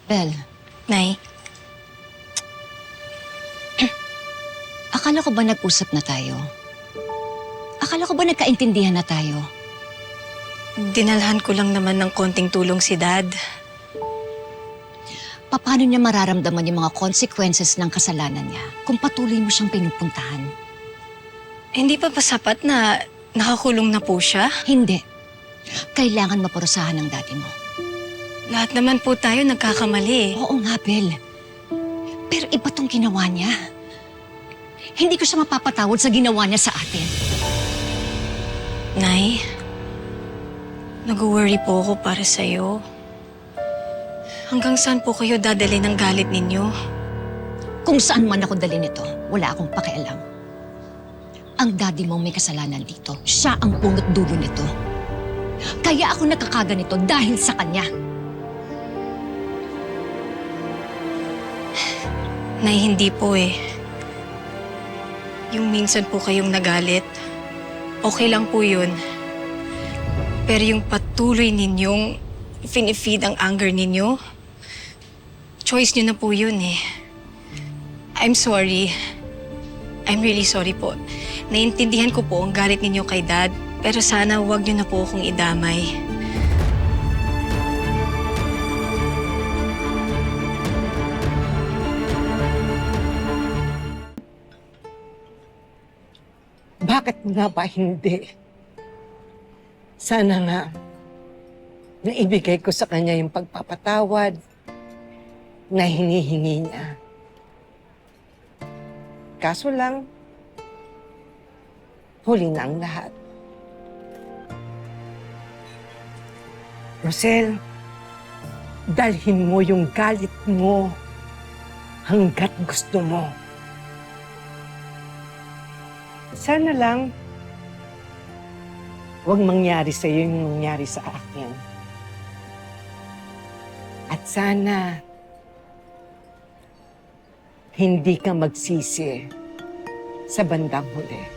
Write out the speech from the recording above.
Bel, Nay, akala ko ba nag-usap na tayo? Akala ko ba nagkaintindihan na tayo? dinalhan ko lang naman ng konting tulong si Dad. Paano niya mararamdaman yung mga consequences ng kasalanan niya kung patuloy mo siyang pinupuntahan? Hindi pa sapat na nakakulong na po siya? Hindi. Kailangan maparusahan ng daddy mo. Lahat naman po tayo nagkakamali. Oo nga, Bel. Pero iba tong ginawa niya. Hindi ko siya mapapatawad sa ginawa niya sa atin. Nay, nag-worry po ako para sa'yo. Hanggang saan po kayo dadali ng galit ninyo? Kung saan man ako dali nito, wala akong pakialam. Ang daddy mo may kasalanan dito. Siya ang punot dulo nito. Kaya ako nagkakaganito dahil sa kanya. Nay, hindi po eh. Yung minsan po kayong nagalit, okay lang po yun. Pero yung patuloy ninyong finifeed ang anger ninyo, choice nyo na po yun eh. I'm sorry. I'm really sorry po. Naiintindihan ko po ang galit ninyo kay Dad, pero sana huwag nyo na po akong idamay. Bakit nga ba hindi? Sana nga, naibigay ko sa kanya yung pagpapatawad na hinihingi niya. Kaso lang, huli na ang lahat. Rosel, dalhin mo yung galit mo hanggat gusto mo. Sana lang, huwag mangyari sa'yo yung nangyari sa akin. At sana, hindi ka magsisi sa bandang huli.